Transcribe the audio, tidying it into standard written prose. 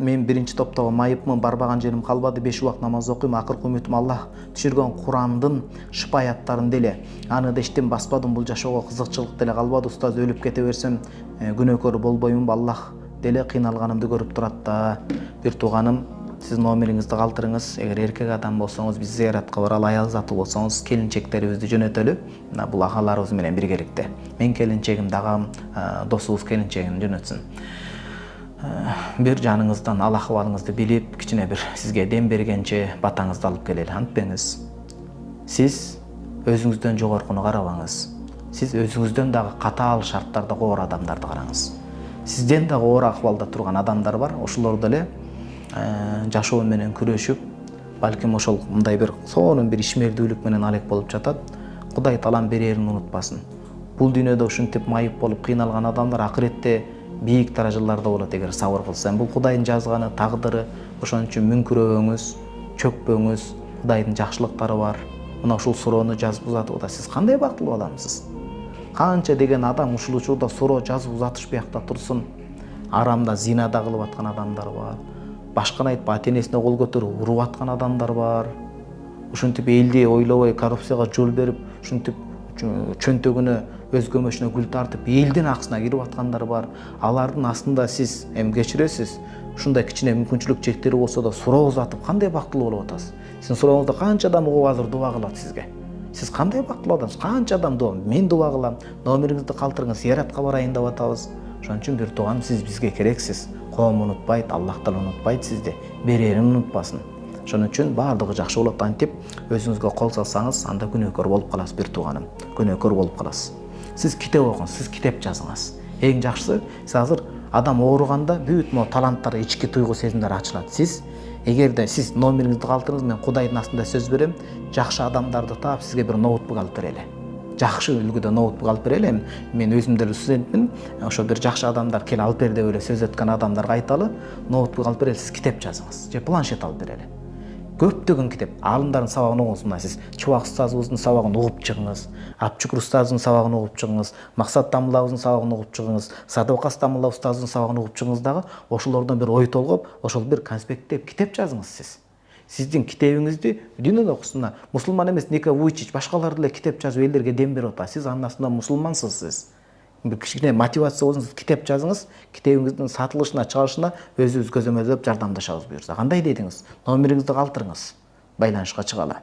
Мен биринчи топтогу майыпмын, барбаган жерим калбады, 5 убак намаз окуйм, акыркы үмүтүм Аллах түшүргөн Курандын шыпа аяттарын деле. Аны да иштен баспадым, бул жашоого кызыкчылык деле калбады. Устаз өлүп кете берсем, күнөөкөр болбоймунбу, Аллах деле кыйналганымды көрүп турат да. Бир тууганым, сиз номериңизди калтырыңыз. Эгер эркек адам болсоңуз, биз зыяратка баралы, аял заты болсоңуз, келинчектерибизди жөнөтөлү. Мына бул агаларыбыз менен биргеликте. Мен келинчегимди агам, досубуз келинчегин жөнөтсүн. Бир жаныңыздан ал акыбалыңызды билип, кичине бир сизге дем бергенче батаңызды алып келели. Антпеңиз. Сиз өзүңүздөн жогоркуну карабаңыз. Сиз өзүңүздөн дагы катаал шарттарда оор адамдарды караңыз. Сизден дагы оор акыбалда турган адамдар бар. Ошолор деле жашоо менен күрөшүп, балким ошол мындай бир сонун бир ишмердүүлүк менен алек болуп жатат. Кудай талам берерин унутпасын. Бул дүйнөдө ушинтип майып болуп кыйналган адамдар акыретте бийик даражаларда болот эгер сабыр кылса. Бул Кудайдын жазганы, тагдыры. Ошон үчүн мүңкүрөбөңүз, чөкпөңүз. Кудайдын жакшылыктары бар. Мына ушул суроону жазып узатууда сиз кандай бактылуу адамсыз? Канча деген адам ушул учурда суроо жазып узатыш биякта турсун. Арамда зинада кылып аткан адамдар бар. Башканы айтпа, ата-энесине кол көтөрүп уруп аткан адамдар бар. Ушинтип элди ойлобой коррупцияга жол берип, ушинтип чөнтөгүнө өз көмөшүнө гүл тартып, элдин акысына кирип аткандар бар. Алардын астында сиз кечиресиз, ушундай кичине мүмкүнчүлүк чектери болсо да суроо узатып кандай бактылуу болуп атасыз? Сиздин сурооңузду канча адам угуп азыр дуба кылат сизге? Сиз кандай бактылуу адамсыз? Канча адам дуба, мен дуба кылам, номериңизди калтырыңыз, зыяратка барайын деп атабыз. Ошон үчүн бир тууганым, сиз бизге керексиз. Коом унутпайт, Аллах да унутпайт сизди, берерин унутпасын. Ошон үчүн баардыгы жакшы болот. Антип өзүңүзгө кол салсаңыз, анда күнөөкөр болуп каласыз бир тууганым. Күнөөкөр болуп каласыз. Сиз китеп окуңуз, сиз китеп жазыңыз. Эң жакшысы, сиз азыр адам ооруганда бүт могу таланттар, ички туйгу сезимдер ачылат. Сиз эгерде сиз номериңизди калтырыңыз, мен Кудайдын астында сөз берем, жакшы адамдарды таап сизге бир ноутбук алып берели. Жакшы үлгүдө ноутбук алып берели. Мен өзүм деле студентмин. Ошо бир жакшы адамдар кел алып бер деп эле сөз өткөн адамдарга айталы, ноутбук алып берели, сиз китеп жазыңыз же планшет алып берели. Көптөгөн китеп, алымдардын сабагын угуңуз. Мына сиз Чубак устазыбыздын сабагын угуп чыгыңыз, Апчукур устазыбыздын сабагын угуп чыгыңыз, Максат Тамылабыздын сабагын угуп чыгыңыз, Садыкас Тамыла устазыбыздын сабагын угуп чыгыңыз дагы ошолордон бир ой толгоп, ошол бир конспекттеп китеп жазыңыз сиз. Сиздин китебиңизди дүйнөдө окусунда мусулман эмес Ника Вуйчич башкалар деле китеп жазып элдерге дем берип атат. Сиз анын астында мусулмансыз сиз. Бир кичине мотивация болсун, китеп жазыңыз, китебиңиздин сатылышына, чыгарышына өзүбүз көзөмөлдөп жардамдашабыз буюрса. Кандай дедиңиз? Номериңизди калтырыңыз. Байланышка чыгалы.